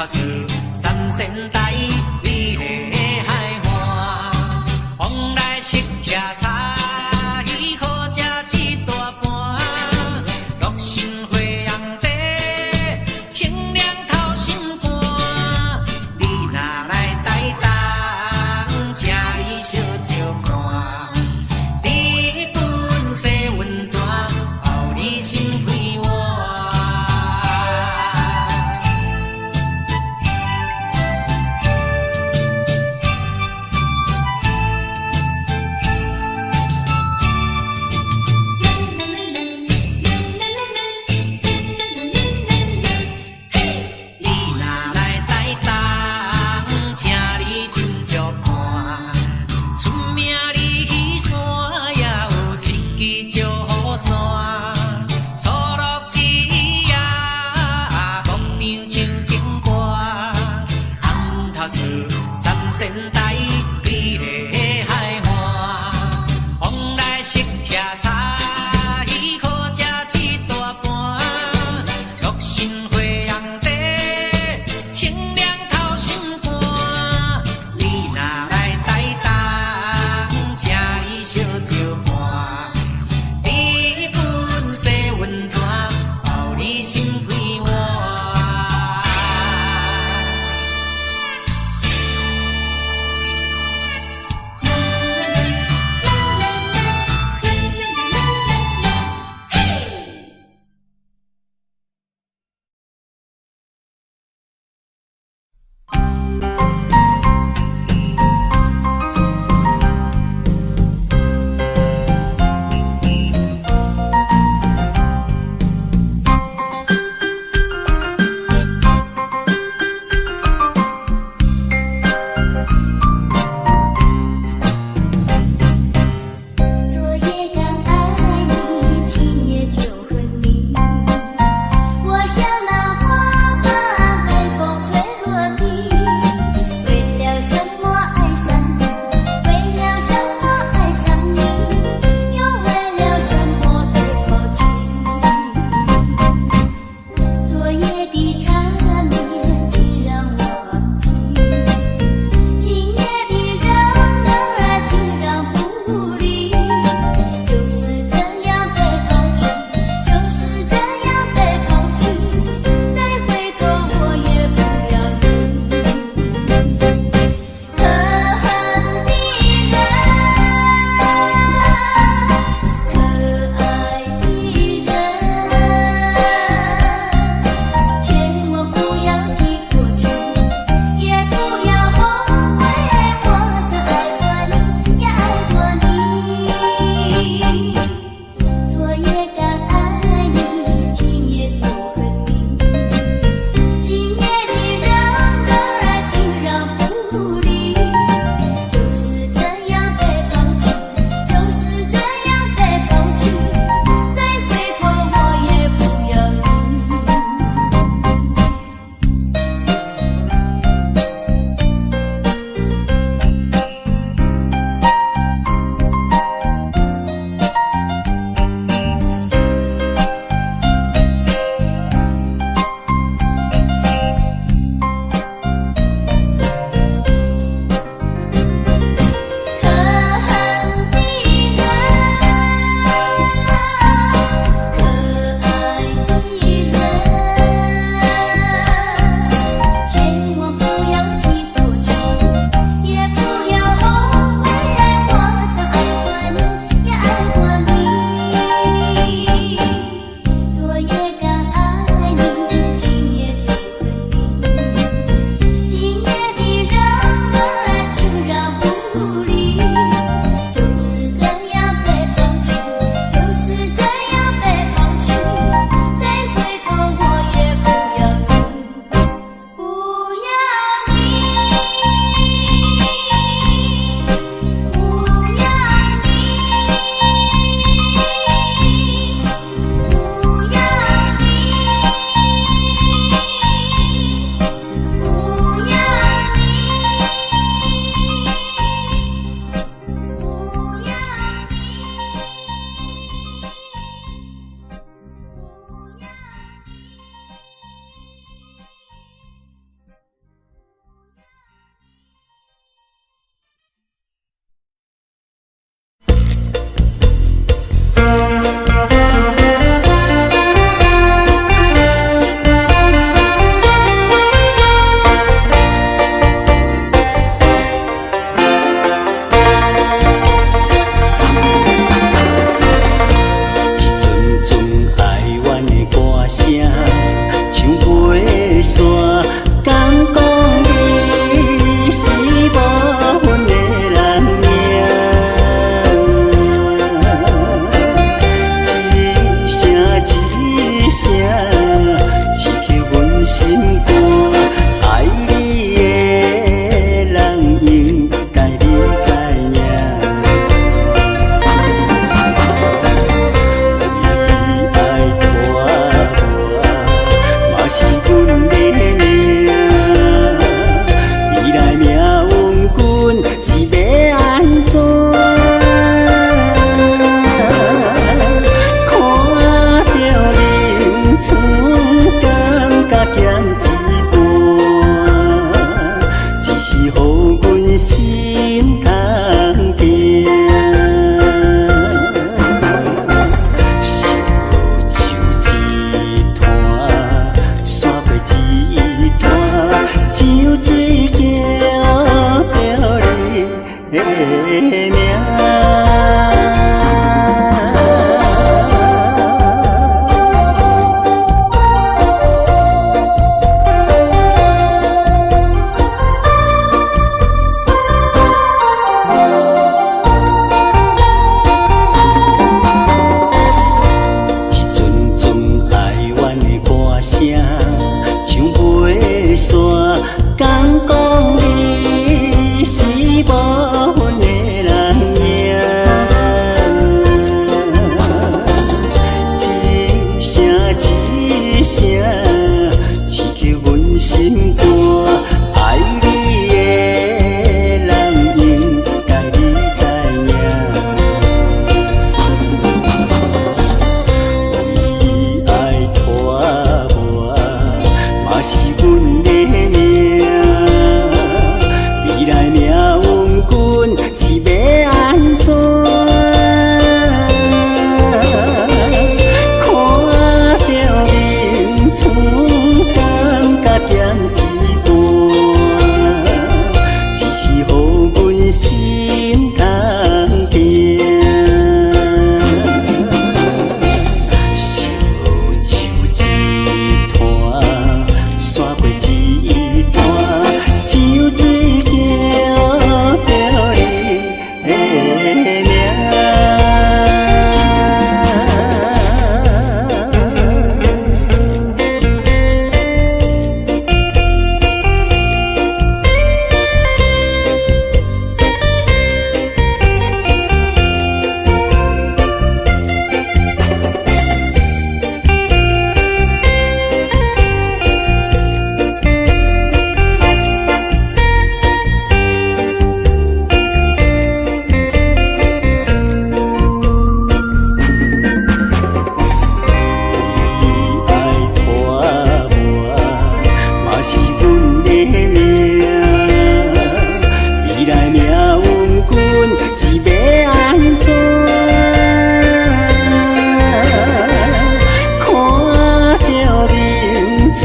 是三仙台美丽的海岸，往来食徛茶，喜好食一大盘，乐心花红茶，清凉透心肝。你若来台东，请你小酒看，日本洗温泉，予你心开换。是三仙台美丽的海岸，往来食徛茶，喜好食一大盘，乐心花红茶，清凉透心肝。你若来台东，请你小酒看，日本洗温泉，予你心开换。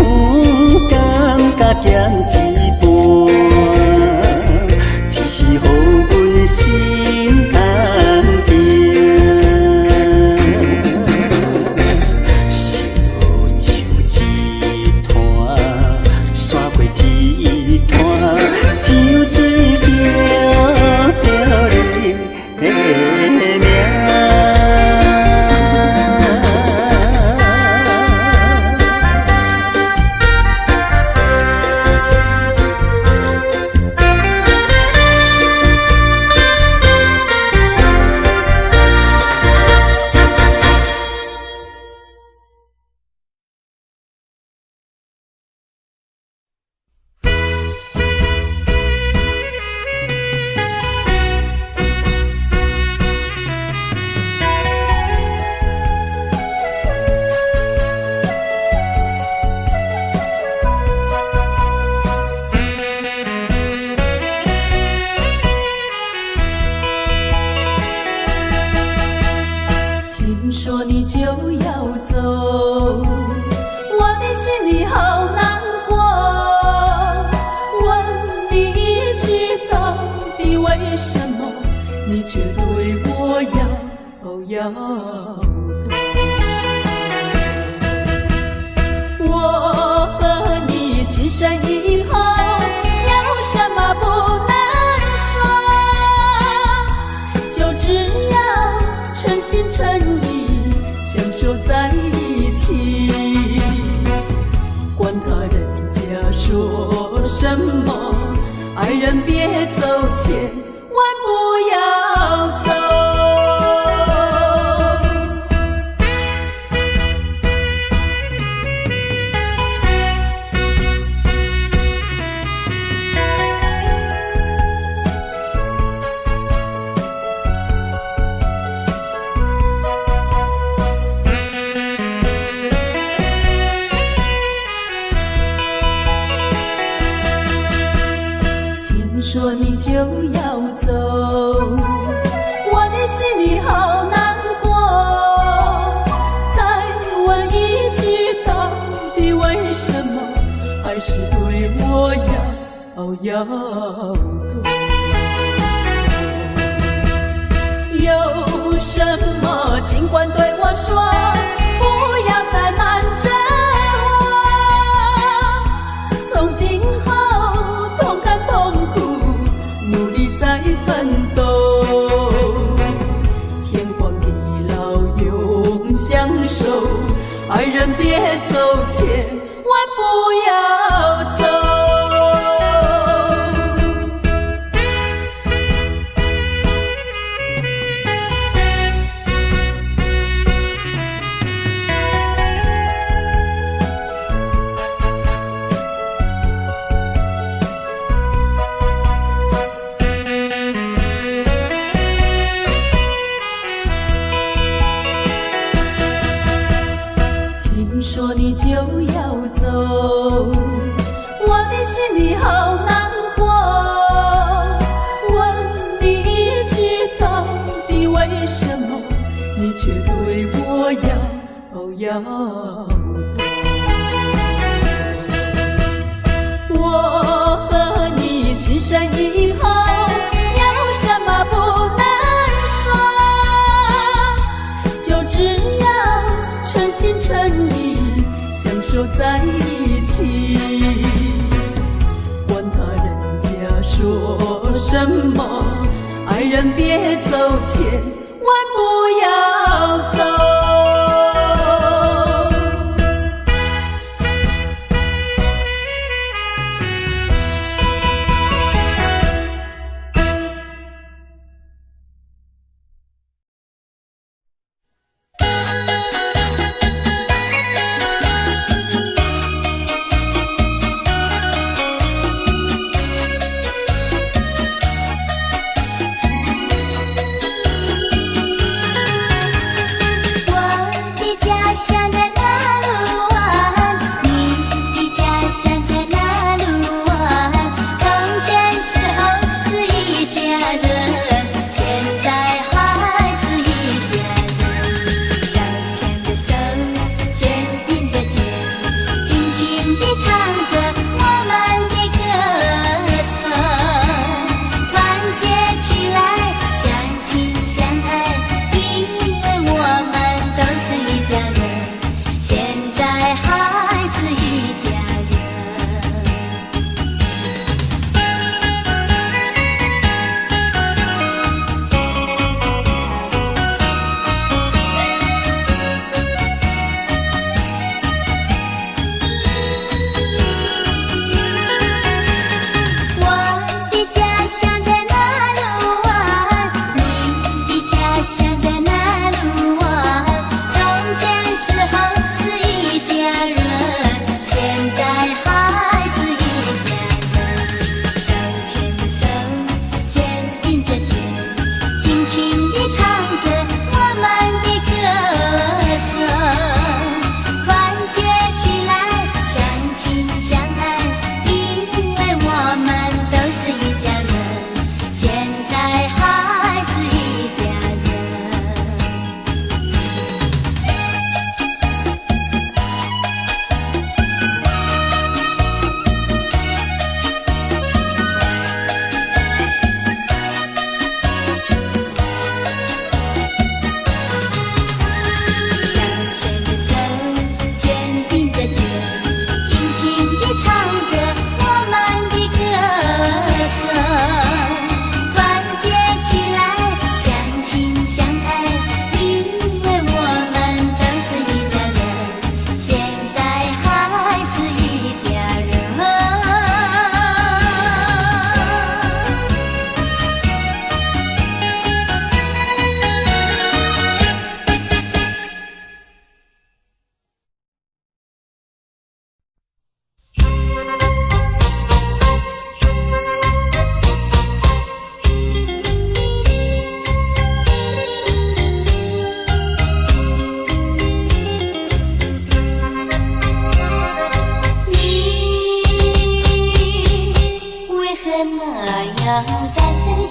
工甲咸一半，只是予阮心安定。烧酒一坛，刷过一坛，酒一行着你的名。说你就要走，我的心里好难过。问你一句，到底为什么你却对我要躲？我和你情深以后，有什么不能说？就只要诚心诚意相守在一起，管他人家说什么，爱人别走，千万不要走。说你就要走，我的心里好难过。再问一句，到底为什么还是对我要躲？有什么尽管对我说，不要再瞒着我。从今后同甘同苦，努力在奋斗，天荒地老永相守，爱人别走，千万不要走。说你就要走，我的心里好难过。问你一句，到底为什么你却对我要躲？我和你情深以后，有什么不能说？就只要诚心诚意相守在一起，管他人家说什么，爱人别走，千万不要走。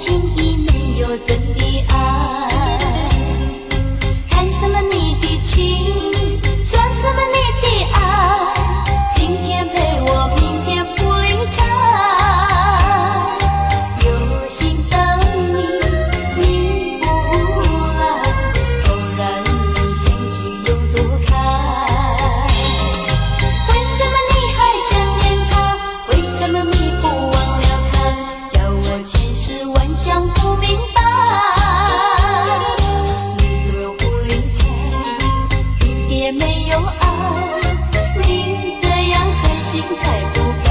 情意没有真的爱。看什么你的情，算什么你的爱？今天陪我，明天不理睬。有心等你，你不来，偶然的相聚有多开？为什么你还想念他？为什么你不忘了他？叫我千丝万想不明白。你对我不理睬，一点没有爱，你这样狠心太不该。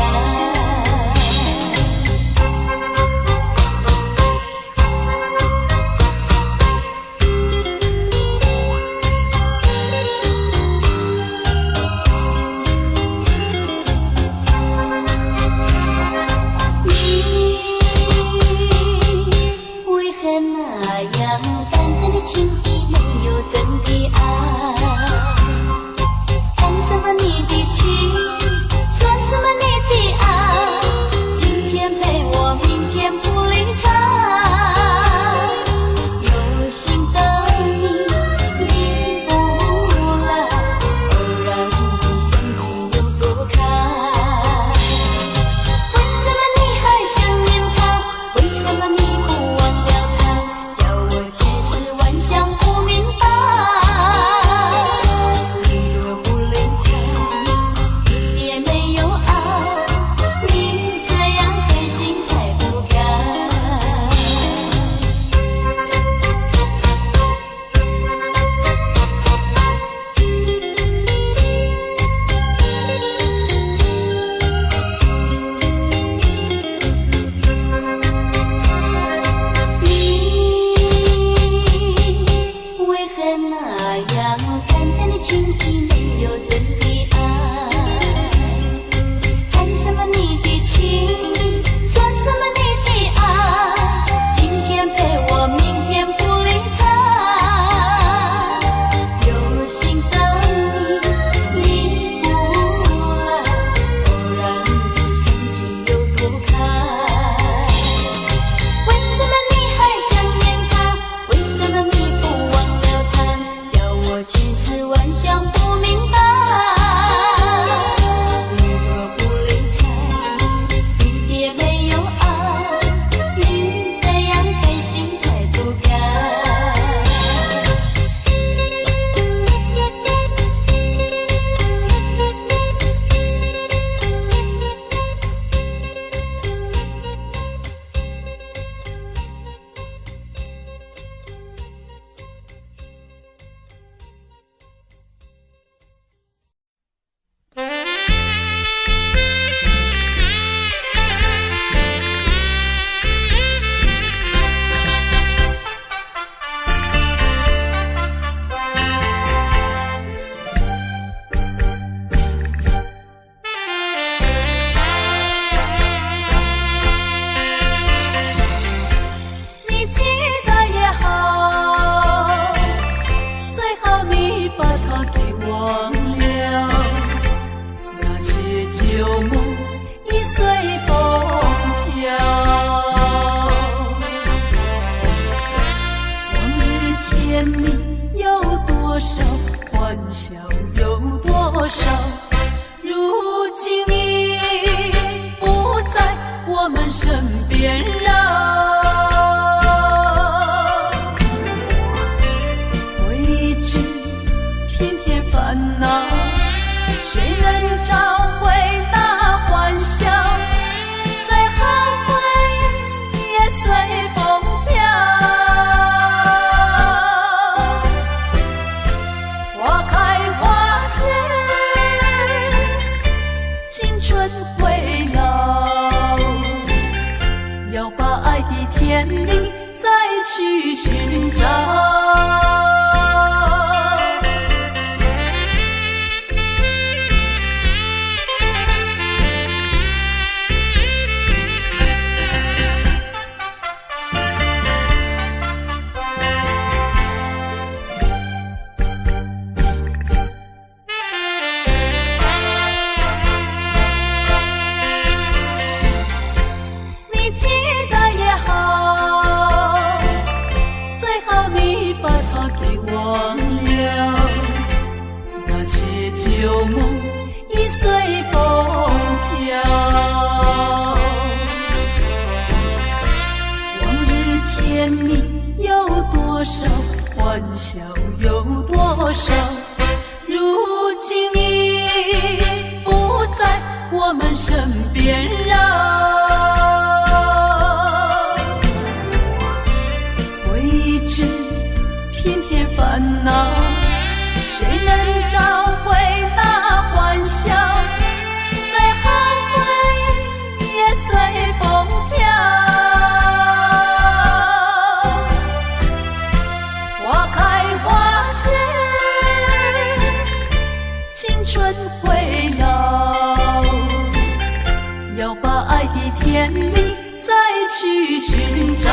你为何那样淡淡的情意没有真的爱？看什么你的情，算什么你的爱？今天陪我，明天不理睬。有心等你，你不来，偶然的相聚有多开？为什么你还想念他？为什么你不忘了他？叫我千丝万想不明白。你对我不理睬，一点没有爱，你这样狠心太不该。你为何那样淡淡的情意没有真的爱？看什么你的情，算什么你的爱？今天陪我，明天不理睬。有心等你，你不来，偶然的相聚有多开？为什么你还想念他？为什么你不忘了他？叫我千丝万想不明白。你对我不理睬，一点没有爱，你这样狠心太不该。你记得也好，最好你把它给忘了。那些旧梦已随风飘，往日甜蜜有多少，欢笑有多少，如今已不在我们身边了。未知偏偏烦恼，谁能找回那欢笑？最后回忆也随风飘。花开花谢，青春会老，要把爱的甜蜜再去寻找。你记得也好，多少，如今已不在我们身边绕。未知偏偏烦恼，谁能找回那欢笑？再后悔也随风飘。花开花谢，青春会老，要把爱的甜蜜再去寻找。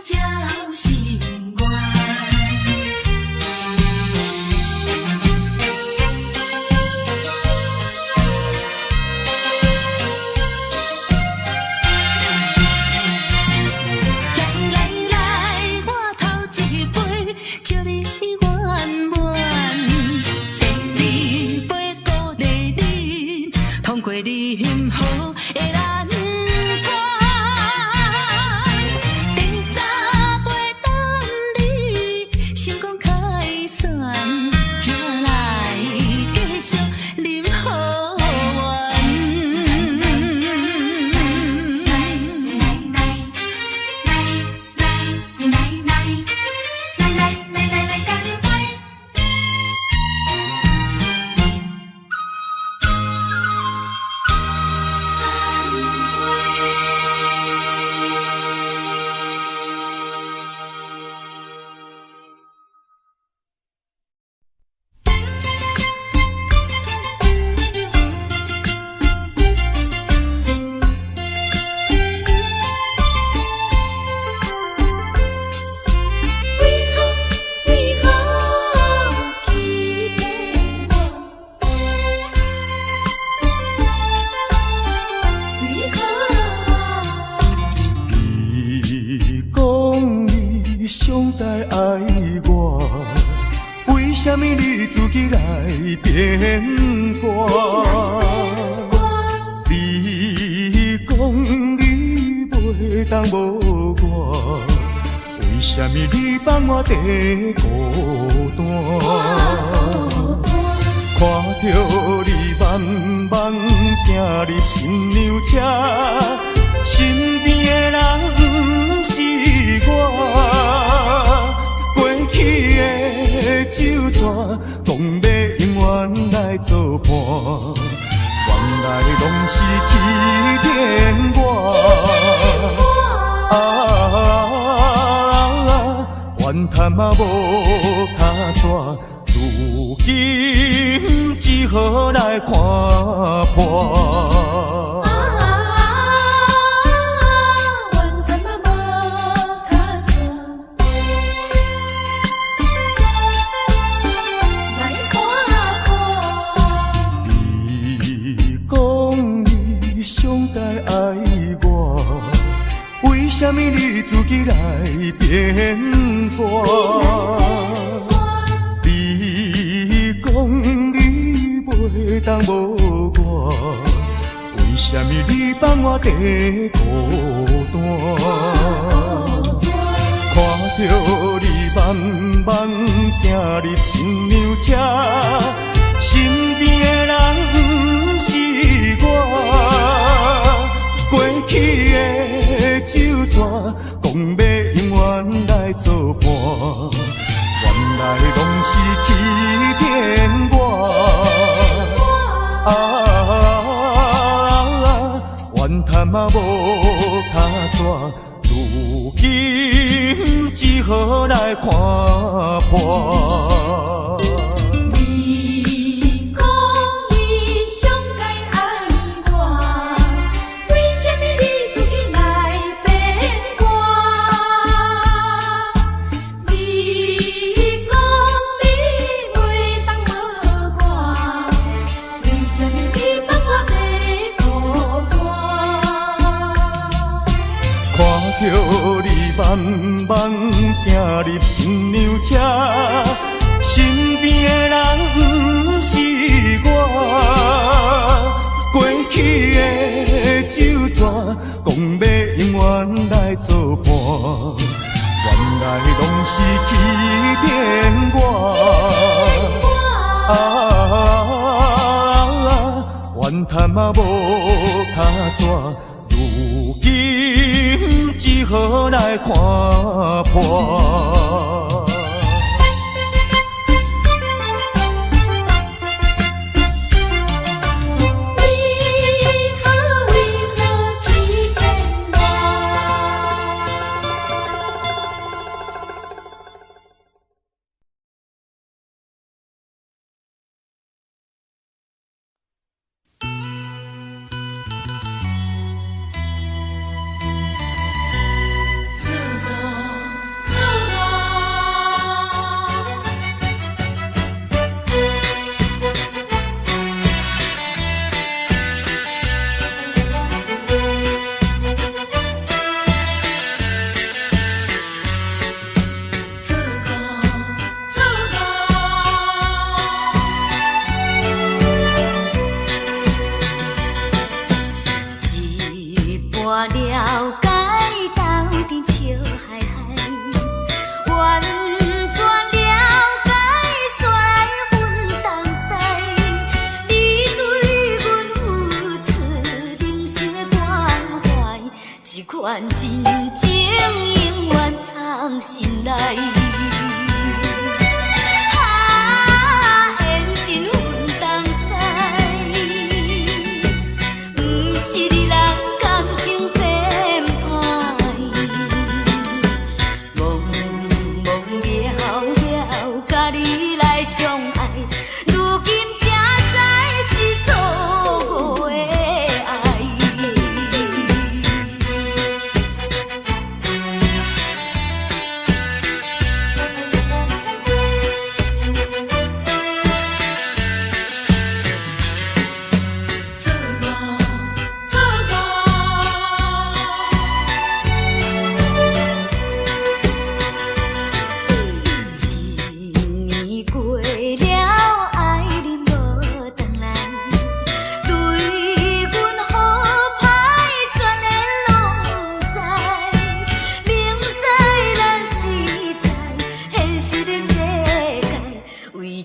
照心愿。祝你圆满，第二杯鼓励你，通过你幸福的难关。第三杯等你成功开选，请来继续饮好运。上台爱我，为什么你自己来变卦？你讲你袂当无我，为什么你放我在孤单？看着你慢慢行入新娘车，身边的人不是我，过去的旧纸，讲要永远来作伴，原来拢是欺骗我。怨叹嘛无他纸。如今只好来看破。怨叹嘛无卡纸，来看破。你讲你上台爱我，为什么你自己来变卦？讲你袂当无我，为什么你放我在孤单？看着你慢慢行入新娘车，身边的人不是我，过去的旧纸，讲要永远来作伴。原来拢是欺骗我，怨叹嘛无他纸，如今只好来看破。你讲你上该爱我，为什么你自己来变卦？看着你慢慢行入新娘车，身边的人不是我，过去的旧纸，讲要永远来作伴，原来拢是欺骗我。怨叹嘛无他纸，如今只好来看破。自我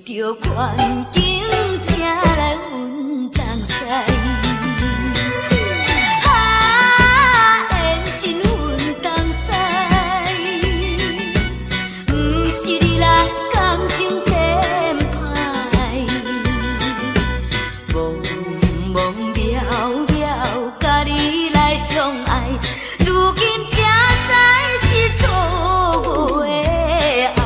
着环境才来阮东西。缘尽阮东西，不是你来感情变歹，茫茫渺渺，甲你来相爱，如今才知是错误的爱。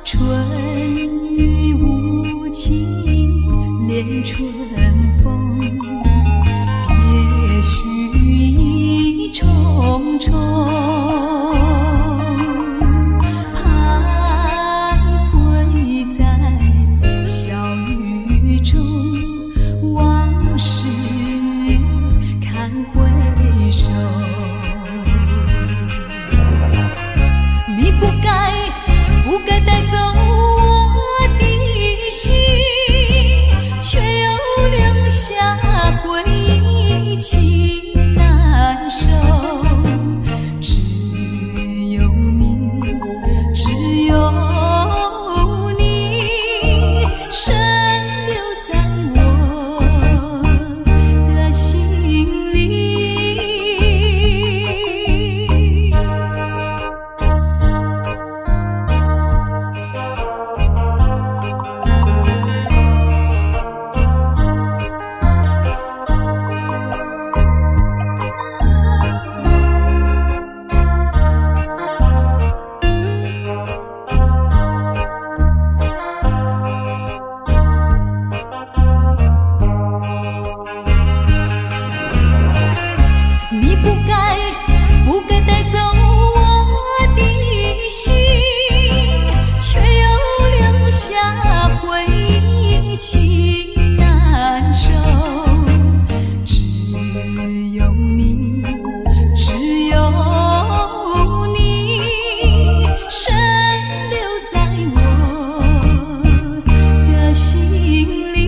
春雨无情恋春风，别绪意重重，徘徊在小雨中，往事看回首。你不该带走我的心，却又留下回忆情难收。只有你，只有你，深留在我的心里。你不该带走我的心，却又留下回忆情难收。只有你，只有你，深留在我的心里。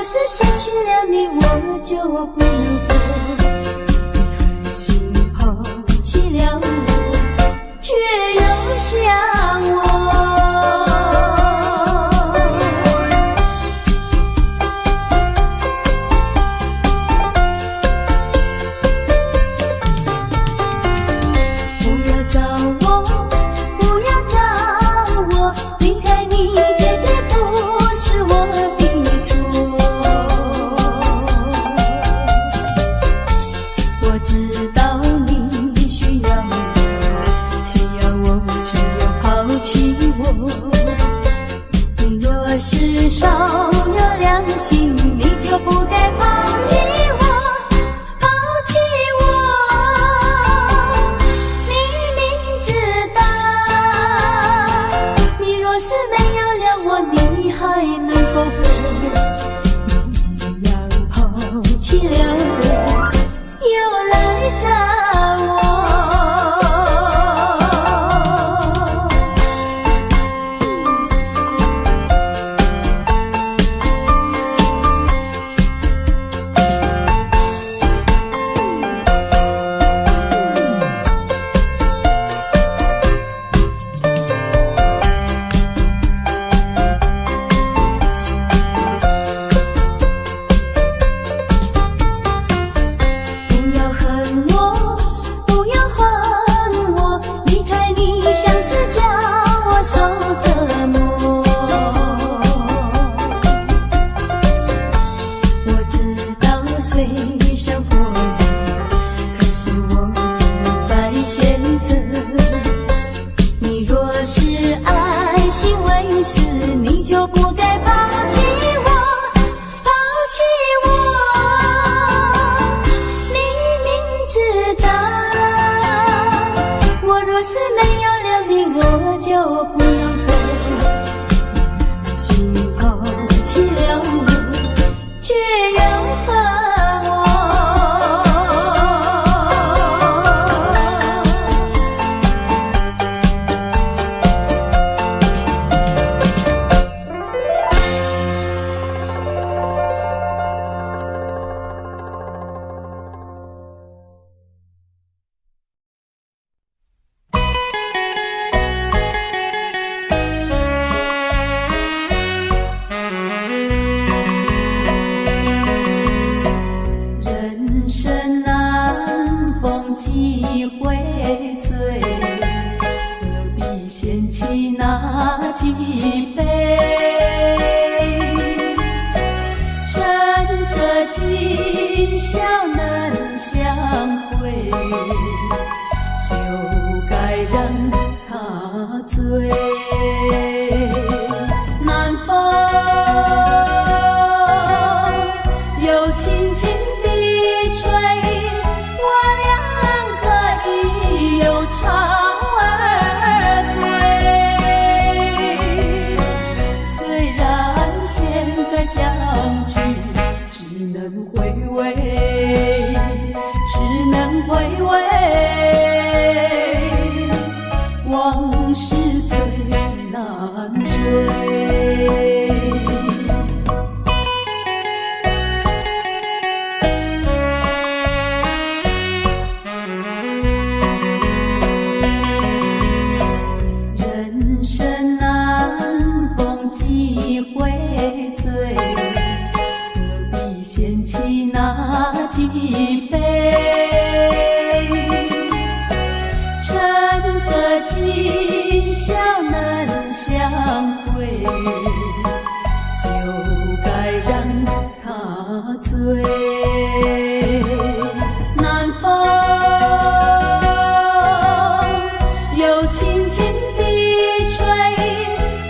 是失去了你，我就不能活。你狠心抛弃了我，却又想我。不要找我，不要找我，离开你绝对不是我的错。我知道你需要我，却又抛弃我。你若是少有良心，你就不该抛弃我，抛弃我。你明知道，你若是没有了我，你还能够活？你一样抛弃了我，又来找我。不要恨我，不要恨我，离开你像是叫我受折磨。我知道水深火热，可是我不能再选择。你若是爱心为实，你就不该抛弃我，抛弃我。你明知道，我若是没有了你，我就不能活。你狠心抛弃了我，却又恨我。人生难逢几回醉，何必嫌弃那几杯？趁着今宵能相会，就该让他醉。南风又轻轻地吹，我俩可以有巢而归。虽然现在相聚，只能回味，只能回味，往事最难追。人生难逢几回醉，何必嫌弃那几杯？趁着今宵能相会，就该让他醉。南风又轻轻地吹，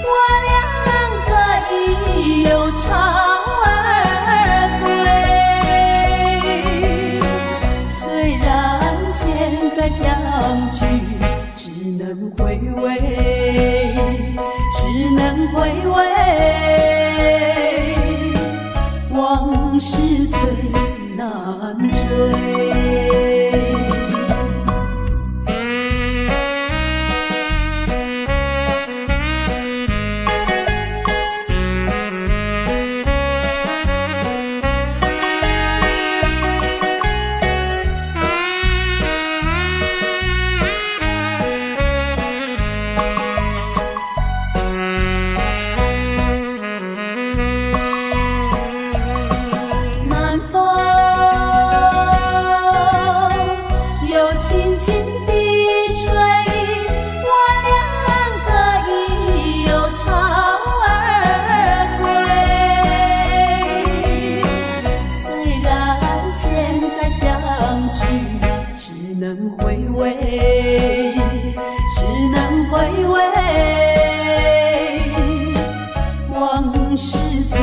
我俩可以有巢而归。虽然现在相聚，只能回味，只能回味。往事最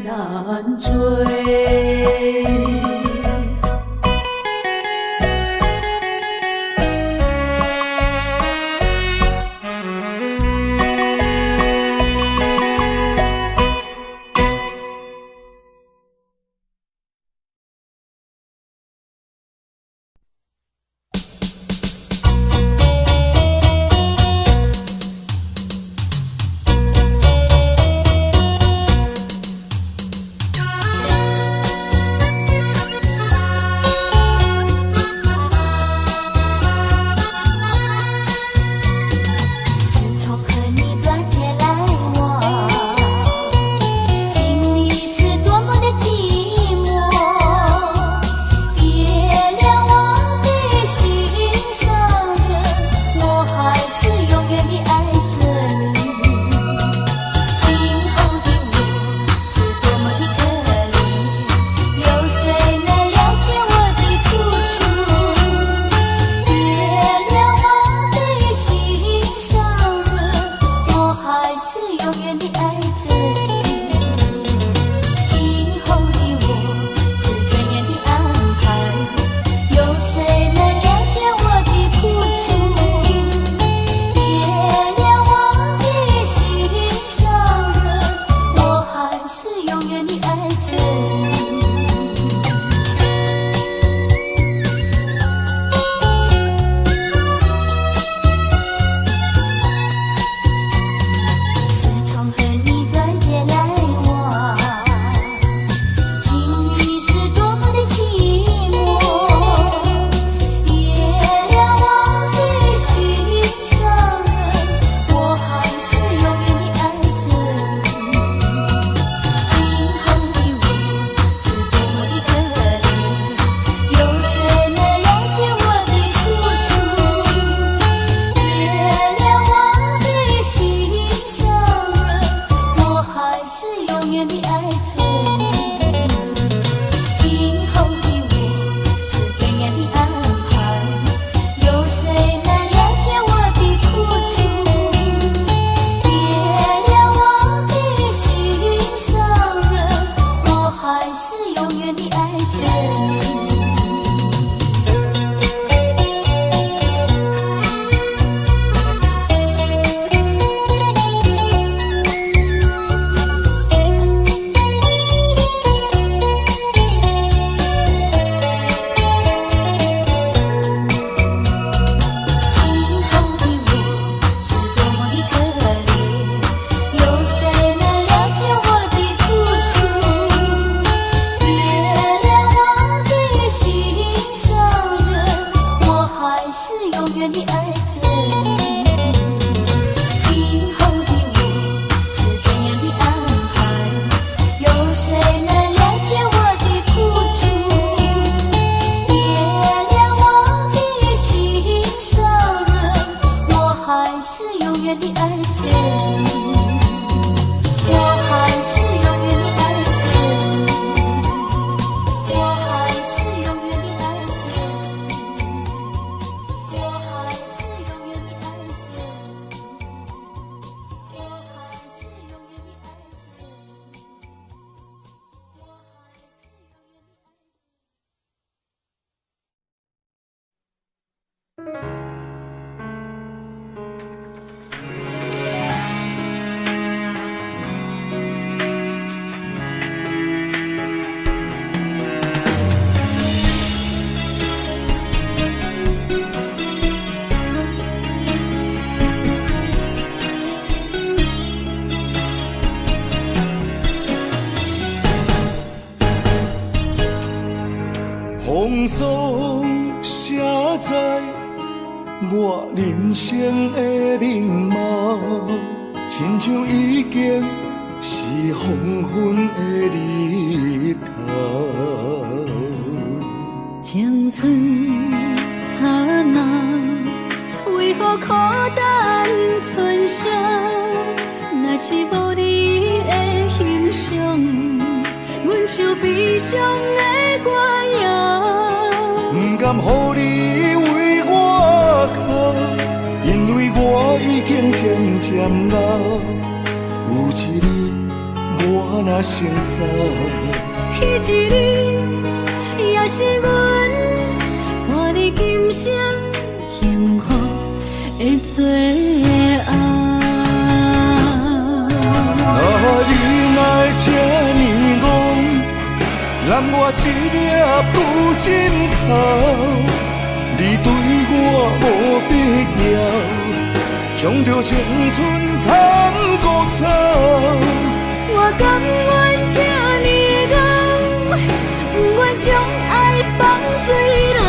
难追。风霜写在我人生的面貌，亲像已经是黄昏的日头。青春刹那，为何孤单存剩？若是无你的欣赏，阮就悲伤的歌谣。不甘予你为我哭，因为我已经渐渐老。有一日我若先走，彼一日也是阮伴你今生幸福的最后。你若会这呢戆，揽我一粒不枕头，你对我无必要，将着青春通孤草。我甘愿这呢戆，不愿将爱放水流。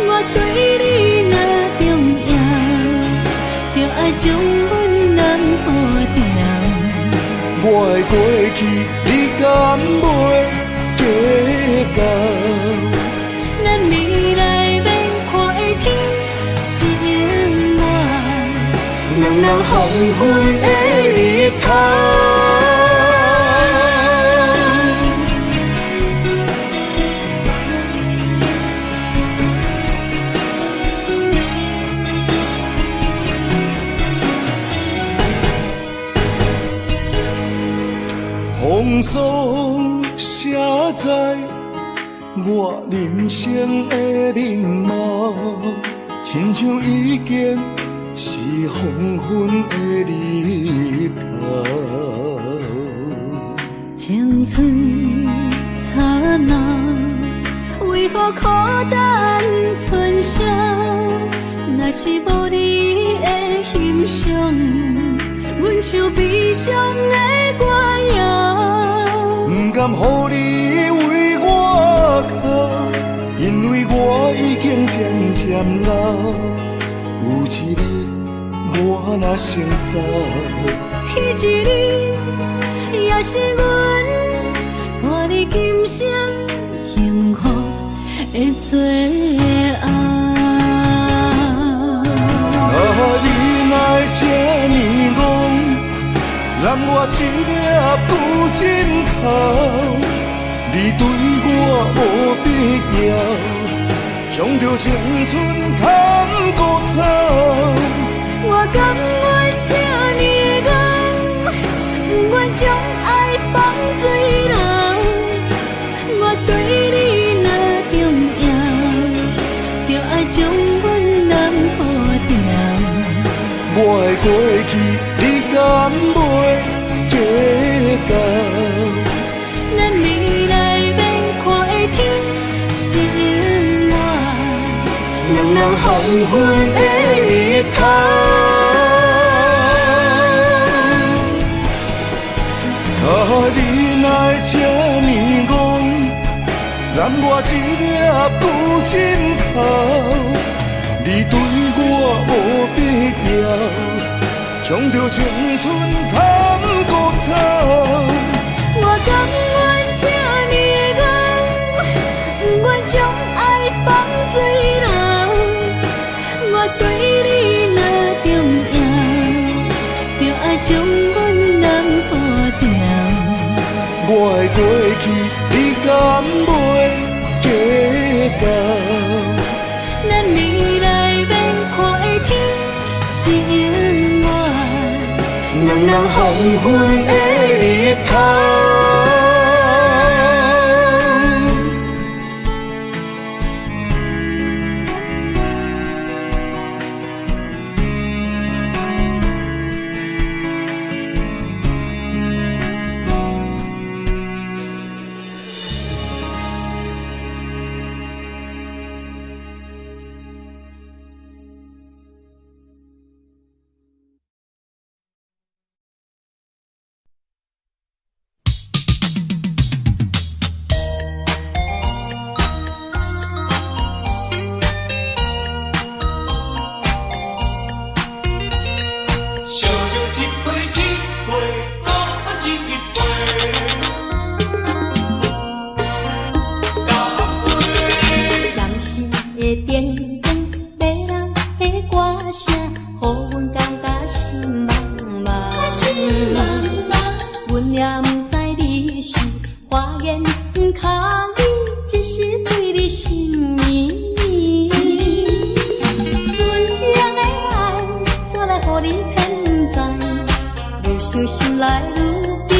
我对你若重要，就爱将阮人保掉。我的过去，你敢袂计较？咱未来免看的天是永远，两人黄昏的日头。风霜写在我人生的面貌，亲像已经是黄昏的日头。青春刹那，为何孤单春宵？若是无你的欣赏，阮像悲伤的歌谣。不甘予你为我哭，因为我已经渐渐老。有一日我若先走，彼一日也是阮伴你今生幸福的最后。你若会这呢戆，揽我一粒不枕头，你对我无必要，将着青春通孤草。我甘愿这呢戆，不愿将爱放水流。我对你若重要，就爱将阮人保掉。我的过去，你敢袂计较？咱未来免看的天是永远，两人黄昏的日头。你若会这呢戆，揽我一粒不枕头，你对我无必要，将着青春通孤草。我甘愿这呢戆，不愿将爱放水流。我对你若重要，就爱将阮人保掉。我的过去，你敢袂计较？咱未来免看的天是永远，两人黄昏的日头。想想来愈悲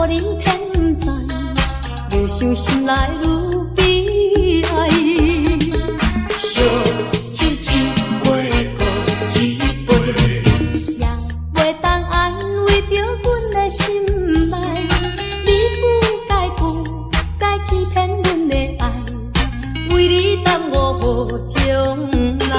予你偏袒，越想心内愈悲哀。小亲像袂顾一杯，也袂当安慰着阮的心爱。你不该欺骗阮的爱，为你耽误无将来。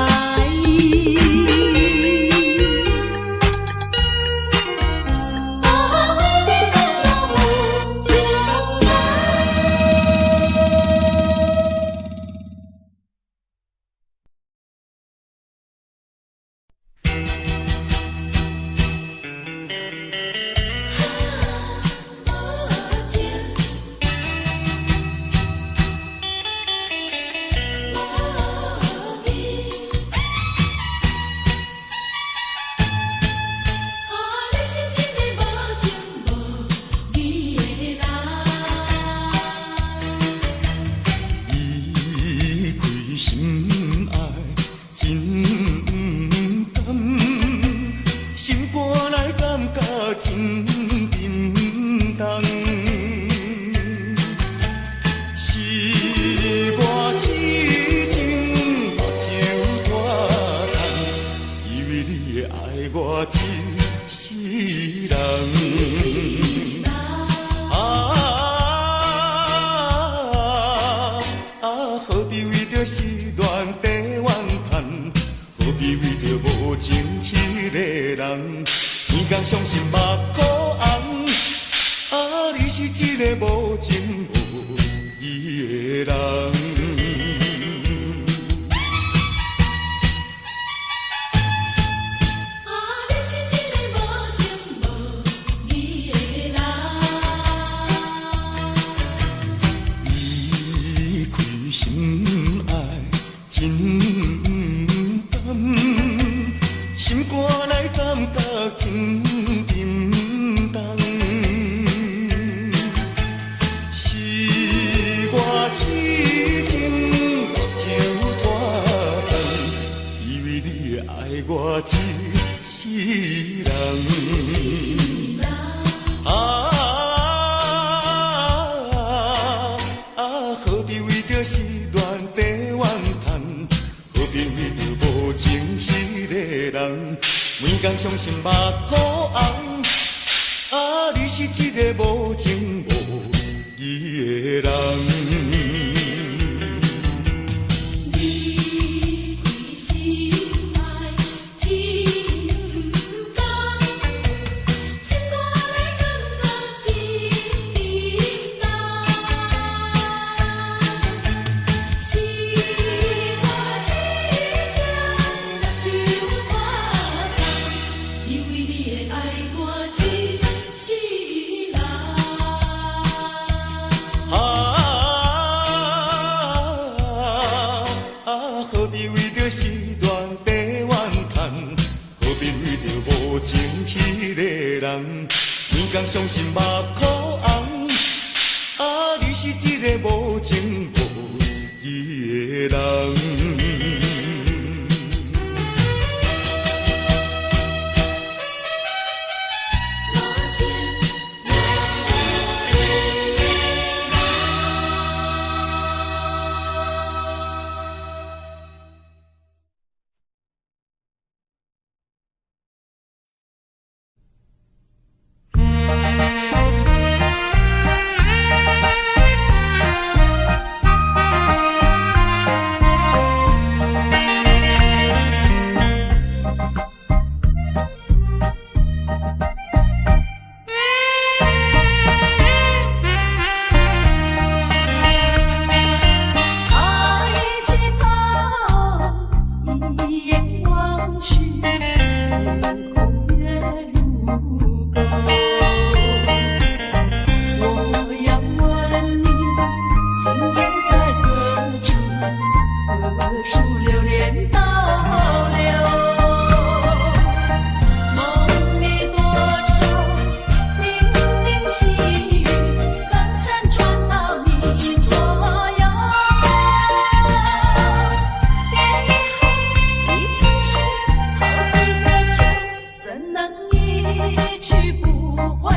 一去不回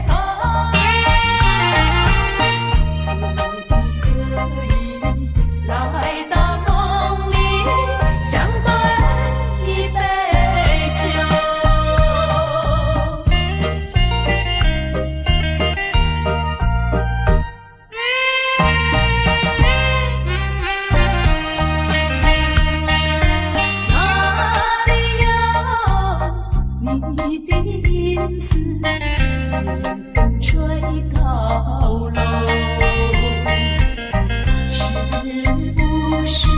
头。你的影子，风吹到楼，是不是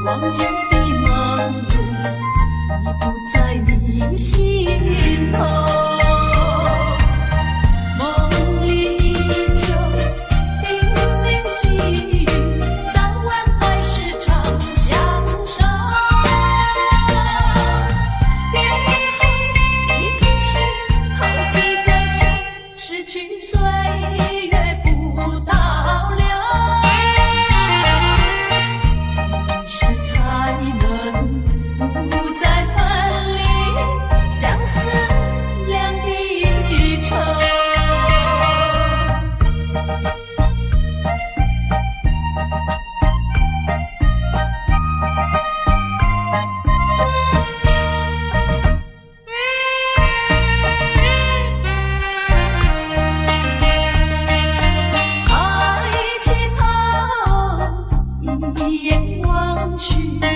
往日的梦路已不在你心头？梦里就叮咛细语，早晚还是常相守。别后已经是好几个秋，失去岁月不倒流，几时才能不再分离，相思两地愁。抬起头，一眼望去，夜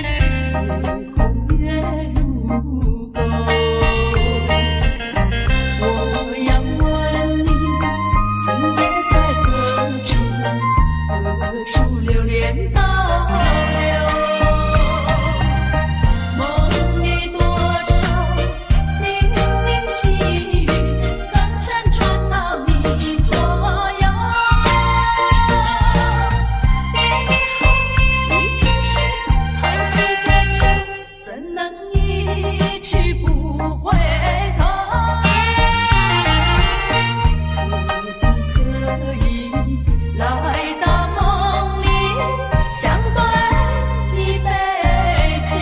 空月如钩。我要问你，今夜在何处？何处流连倒流？梦里多少叮咛细语，刚辗转到你左右。别后已经是好几个秋，怎能一去不回头？可不可以来到梦里，相对一杯酒？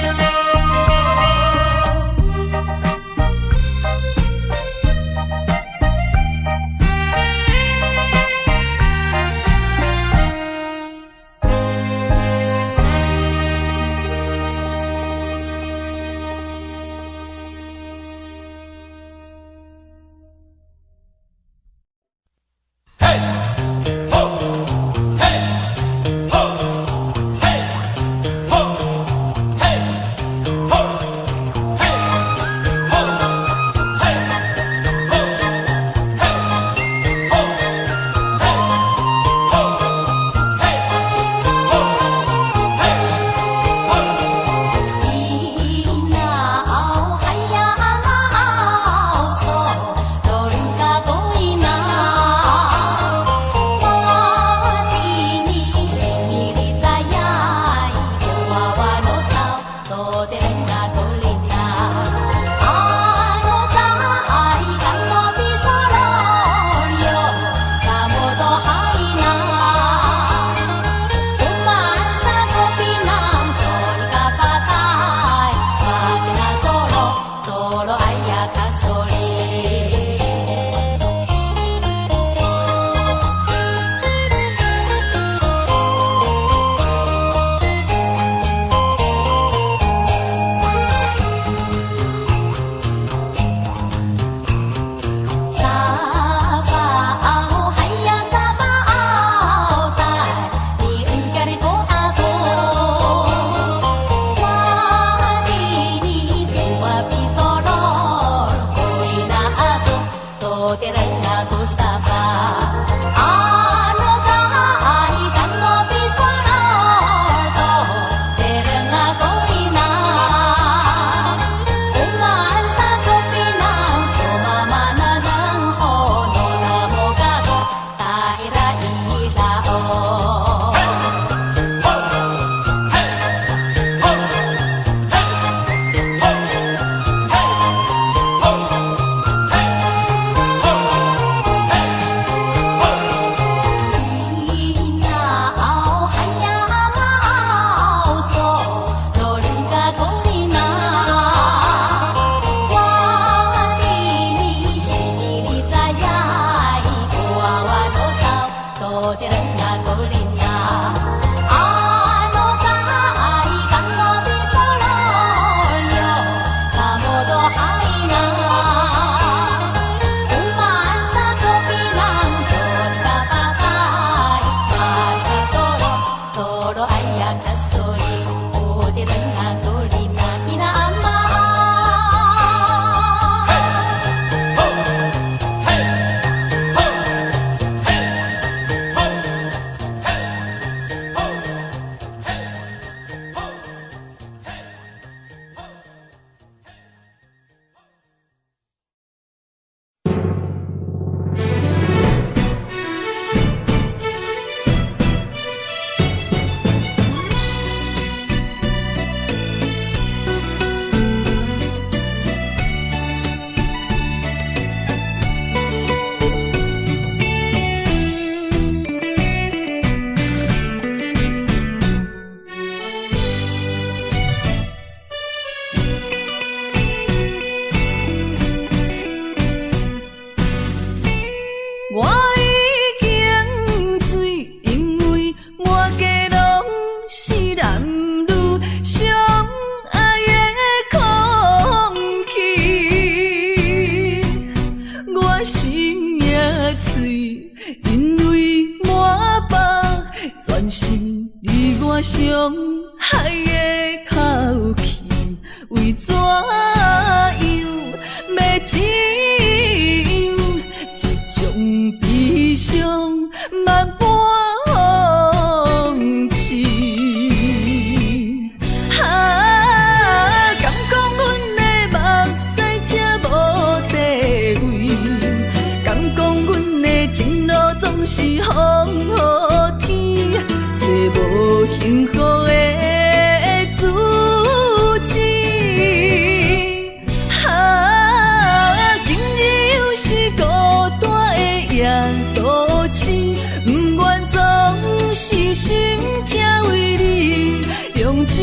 是心疼为你用酒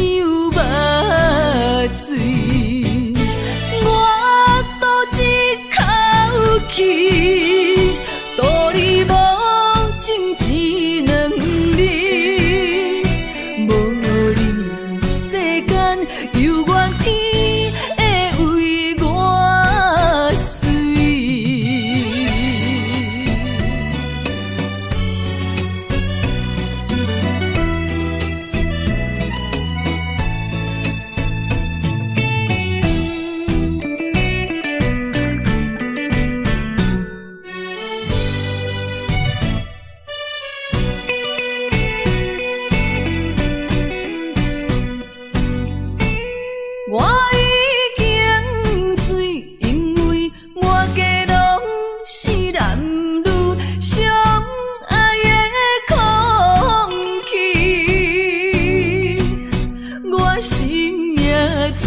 目醉，我赌一口气，赌你无情一两日，无你世间犹原天会为我碎。我已经醉，因为满街拢是男女相爱的空气。我心也碎，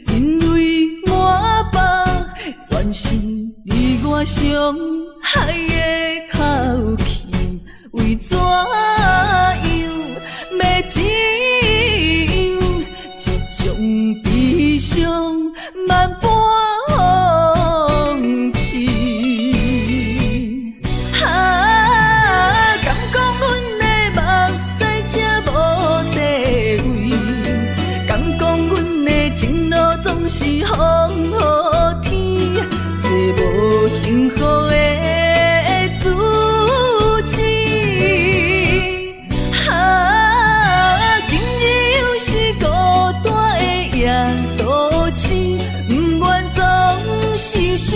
因为满腹全是你我相爱的口气。为怎样要怎样？这种悲伤万般放弃。敢讲阮的目屎才无地位，敢讲阮的情路总是风雨天，找无幸福的自己。今日又是孤单的夜都市，不愿总是心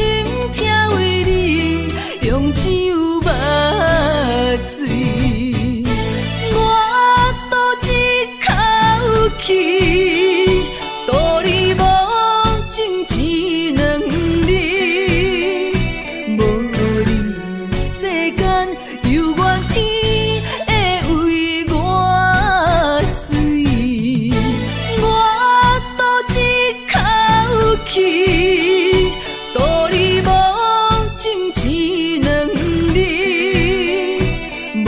疼为你用酒目醉，我赌一口气，赌你无情一两日，无你世间犹原天会为我碎。我赌一口气，赌你无情一两日，无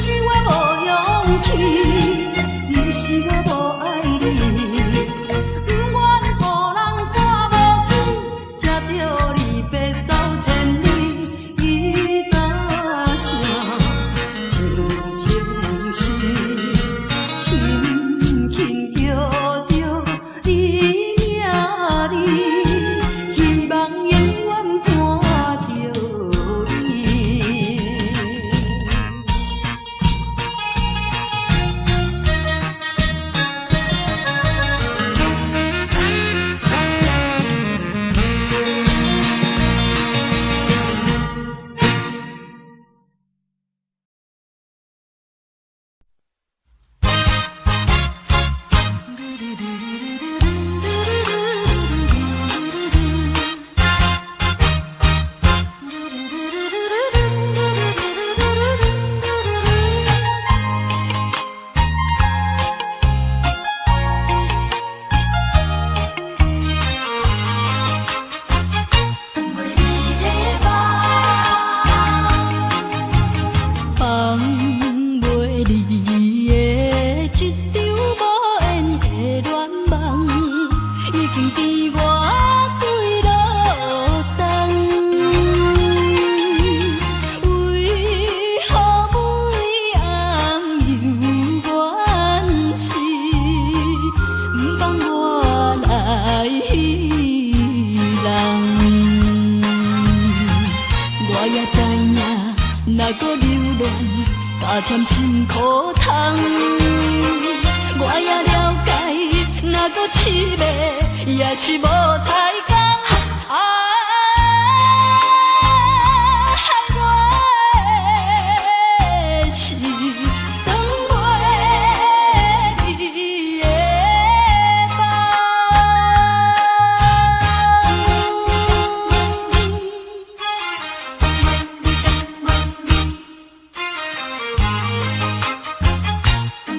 是我无勇气。凄迷，也是无太工。我的是长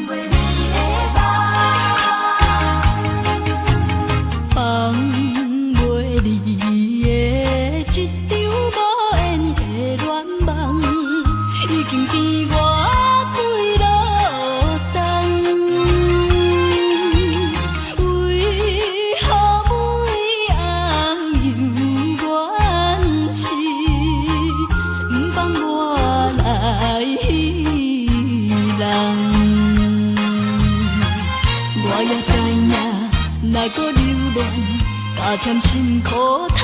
袂离的梦。放袂离的一场无缘的恋梦，已经甜我几落冬。为何每暗犹原是不放我来彼人？我也知影，若搁留恋，加添心苦痛。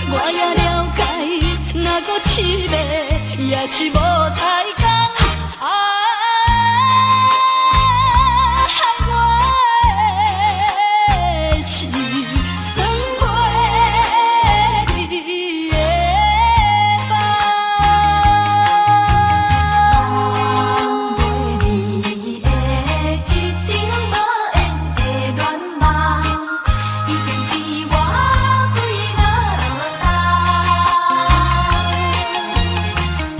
我也了解，若搁凄迷，也是无太工。我的是长袂离的梦。放袂离的一场无缘的恋梦，已经甜我几落冬。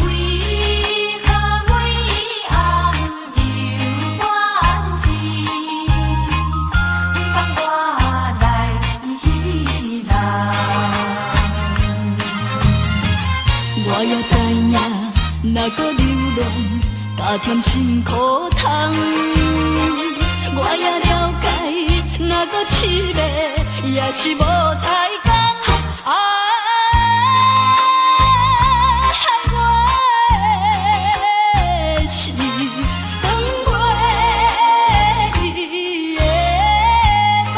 为何每暗犹原是不放我来彼人？我也知影，若搁留恋，加添心苦痛。我也了解，若搁凄迷，也是无太工。我的是长袂离的梦。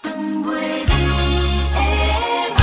长袂离的梦。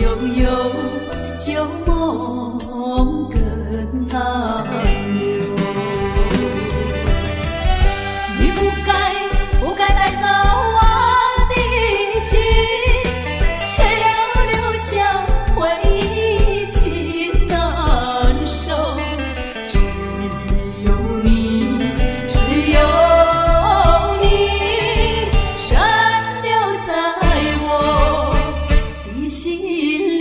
悠悠，旧梦更难留。你不该带走我的心，却要留下回忆，情难收。只有你，只有你，深留在我的心里。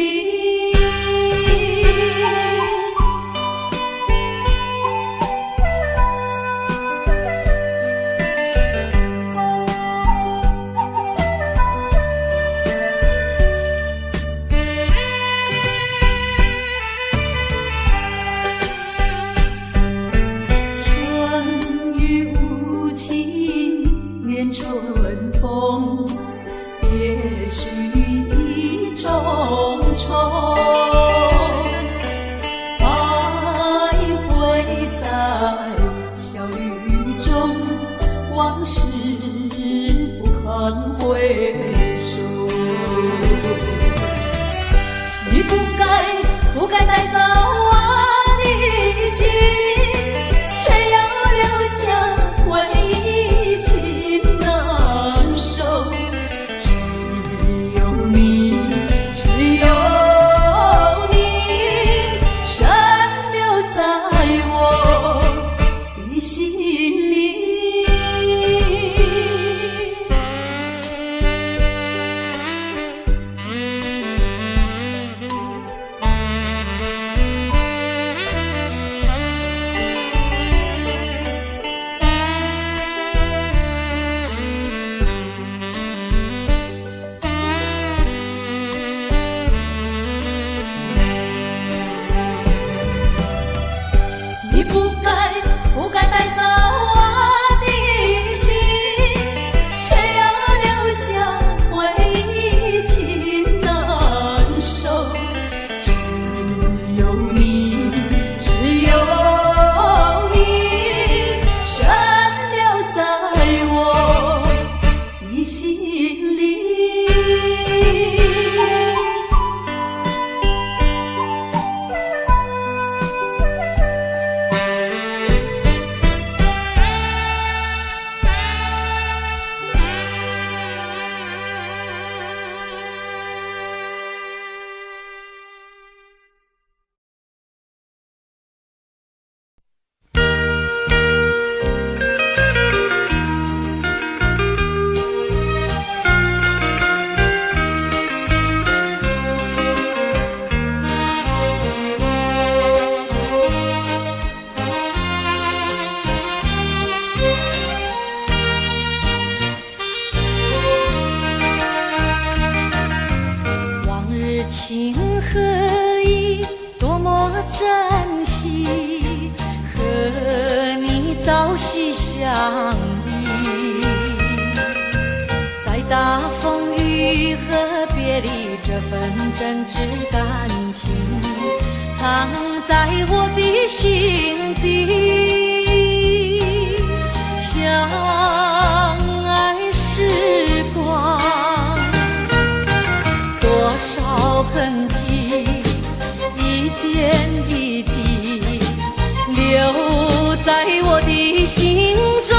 春雨无情恋春风，别绪意重重，徘徊在小雨中，往事不堪回首。你不该带走我的心，却要留下回忆，情难收。只有你，只有你，深留在我的心里。你不该带走我的心，却要留下回忆，情难收。只有你，只有你，深留在我的心里。情何以多么珍惜，和你朝夕相依，在大风雨和别离，这份真挚感情藏在我的心底。相爱时光多少痕迹，一点一滴留在我的心中，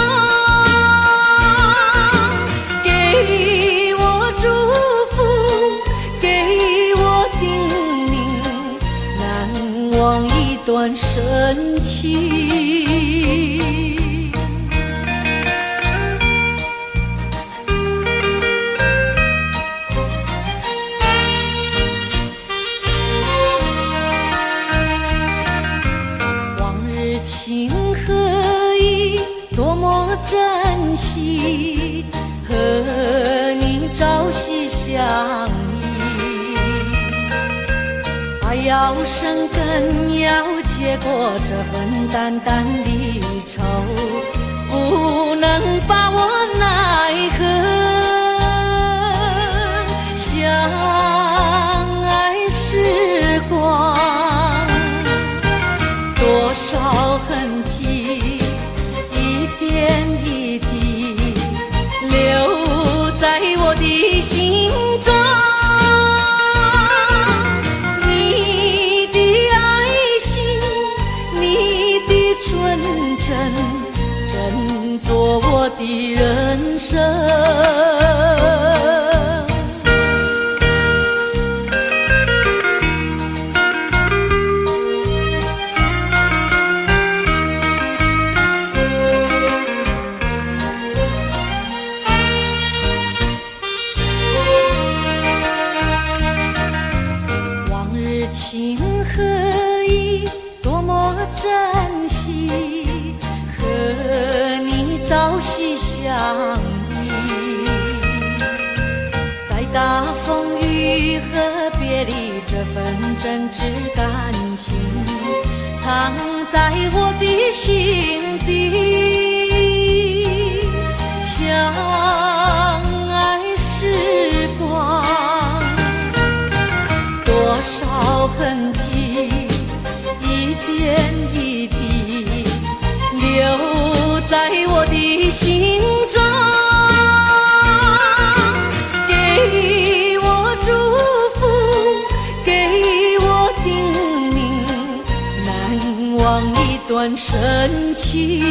给我祝福，给我叮咛，难忘一段深情。情何以多么珍惜，和你朝夕相依，爱要生根，要结果这份淡淡的愁，不能把我奈何。相爱时光多少痕迹，一点一滴留在我的心中，份真挚感情藏在我的心底，相爱时光，多少痕迹，一点一滴留在我的心中。一段深情。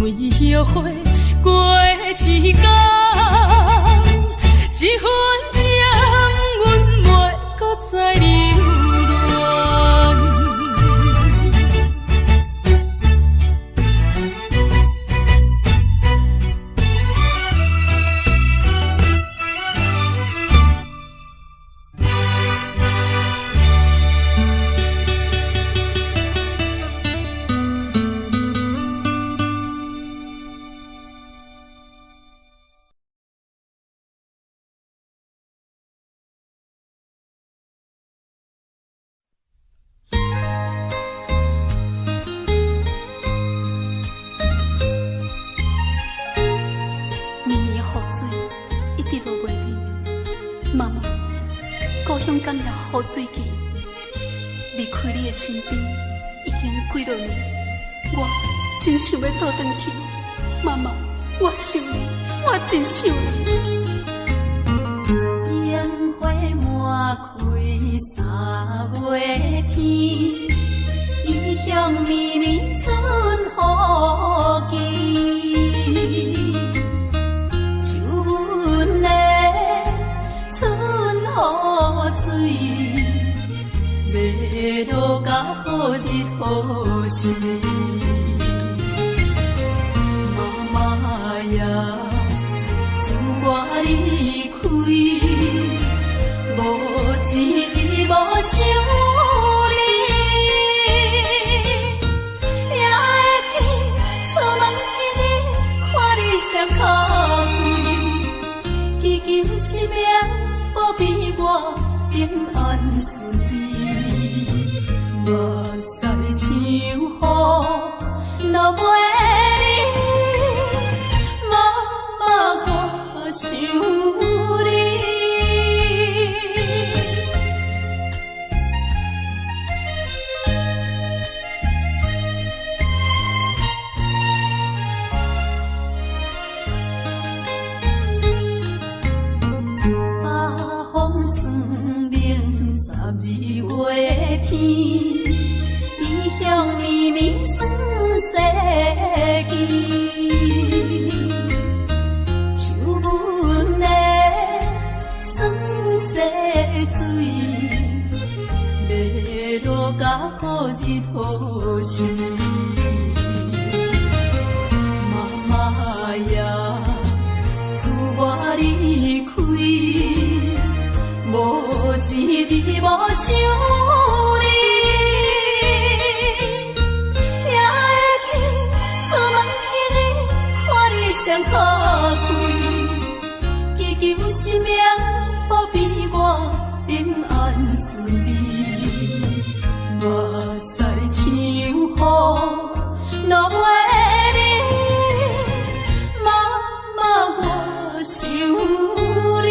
每日后悔过一天，一分钟阮袂搁再留恋。妈妈，故乡感染雨水季，离开你的身边已经几多年，我真想要倒转去。妈妈，我想你，我真想你。烟花满开三月天，异乡绵绵春雨季。秋分的春雨水，要落到好日好时。妈妈呀，自我离开，无一日无想你，也会记出门迄日看你双脚跪，祈求生命保庇我平安顺利。目屎像雨落袂离，妈妈我想你。12月天，异乡绵绵酸世纪，秋分的酸世水，要落到好日好时。妈妈呀，自我离开，无一日无想你，也会记出门迄日看你双脚跪，祈求生命保庇我平安顺利。目屎像雨落袂离，妈妈我想你。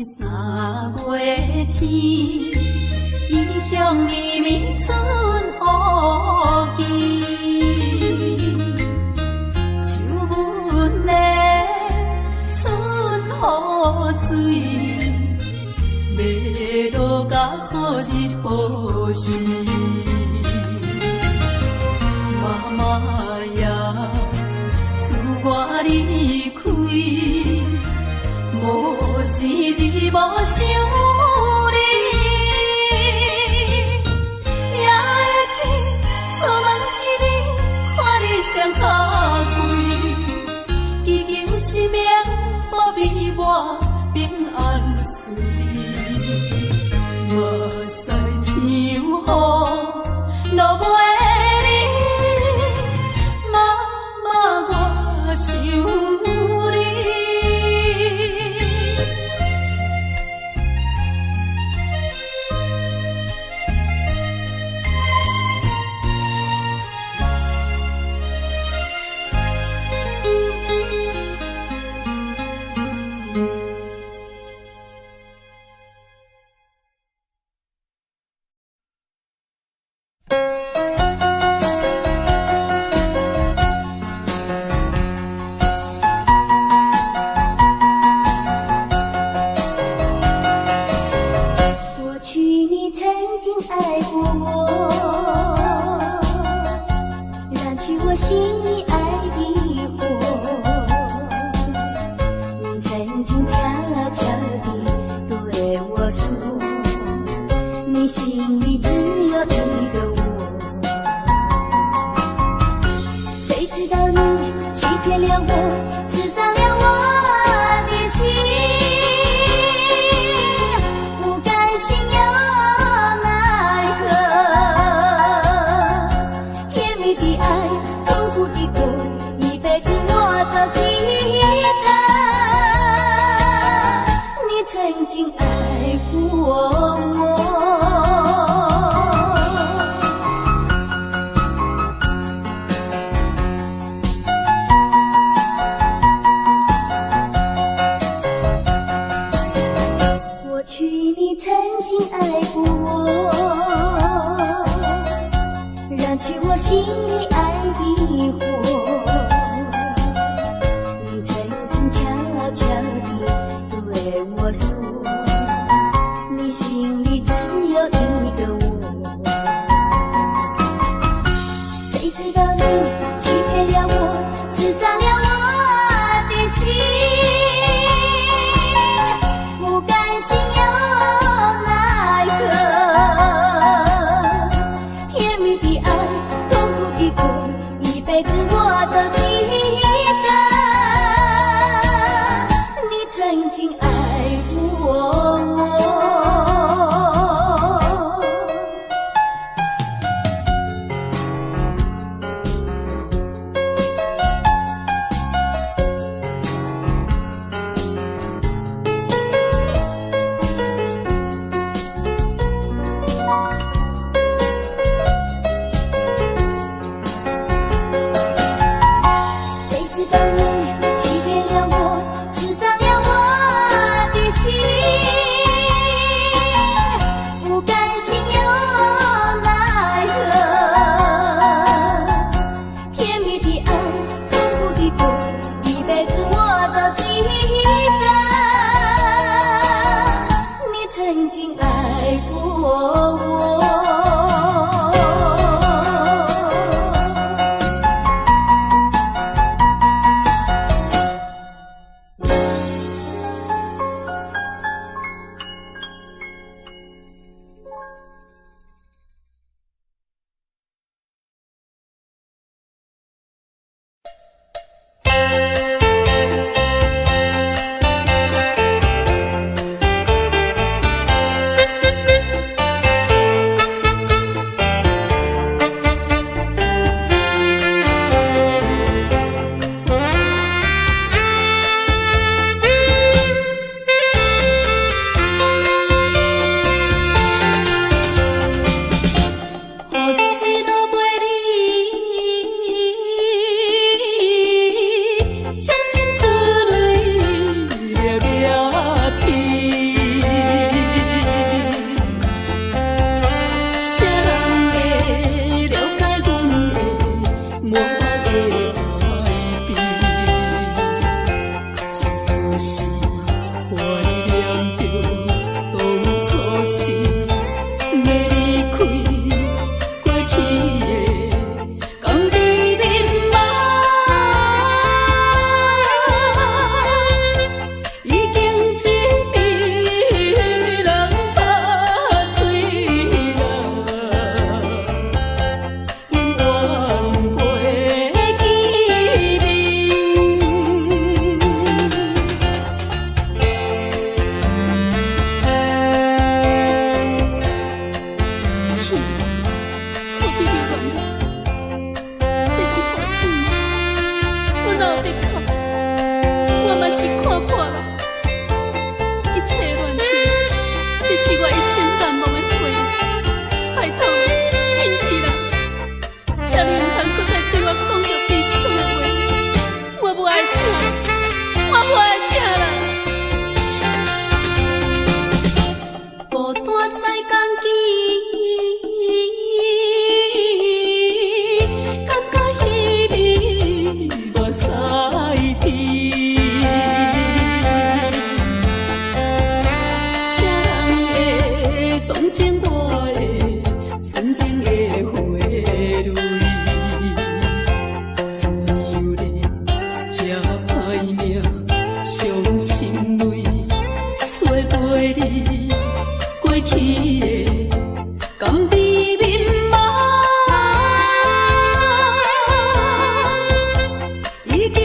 三月天，异乡绵绵春雨季，秋分的春雨水，要落到好日好时。妈妈呀，自我离开，无一日无想你，也会记出门迄日看你双脚跪，祈求生命保庇我平安顺利。目屎像雨落袂离，妈妈我想你。骗了我，刺伤了我的心。不甘心又奈何，甜蜜的爱，痛苦的过，一辈子我都记得。你曾经爱过我。曾经爱过我，燃起我心里爱的火。你曾经悄悄地对我说，你心里只有一个我。谁知道你欺骗了我，刺伤了我的心。不甘心又辈子我都记得，你曾经爱过我。曾经爱过我。是看破了一切乱情，这是我一生难忘的回忆。拜托，天气啦，请你唔通搁再对我讲着悲伤的话，我不爱听，我不爱听啦。孤单在江边。已经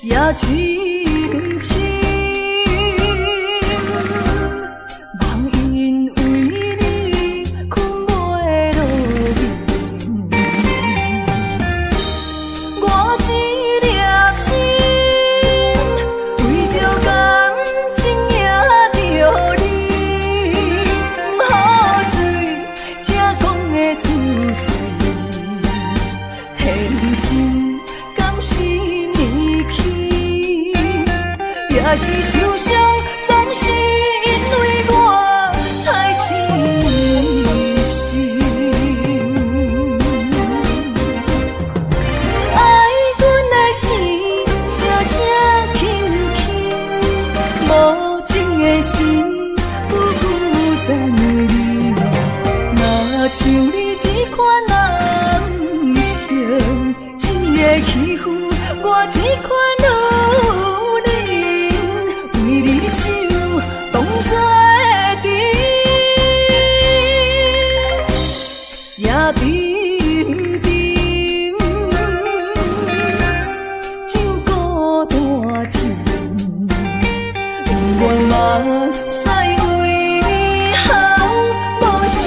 也深深，梦因为你困袂落眠。我一粒心，为着感情也着你，不好醉，才讲的出嘴。天真敢是年轻，也是受伤，总是因为我太痴心。爱阮的心，声声轻轻，无情的心，久久在你。若像你这款男性，一个欺负我这款女人，为你手当作甜，也冰冰，酒孤大甜，愿嘛使为你好无声。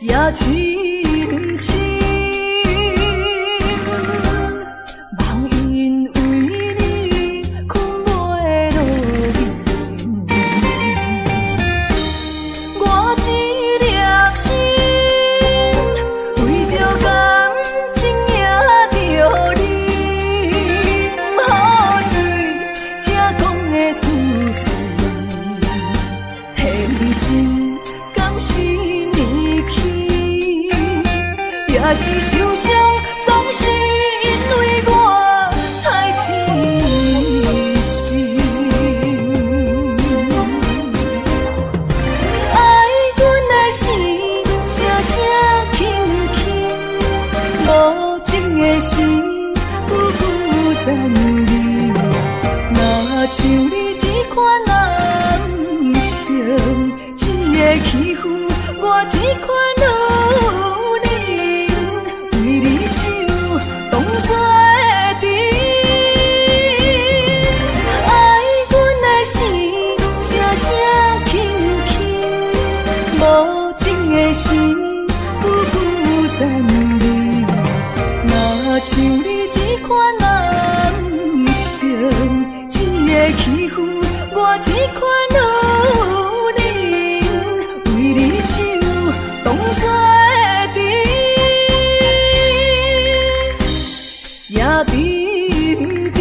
也深深，梦因为你困袂落眠。我一粒心，为着感情也着你，不好醉，才讲的出嘴。天真敢是年轻，也是受伤，总是因为我太痴心。爱阮的心，声声轻轻，无情的心，久久在你。若像你这款男性，一个欺负我这款女人，为你手当作甜。爱阮的心，声声轻轻，无情的心，久久在你。若像你这款男性，一个欺负我这款女人，为你手当作甜，也冰冰，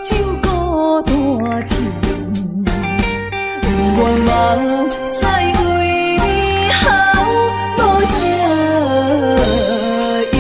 酒孤大甜，愿嘛使为你好无声音。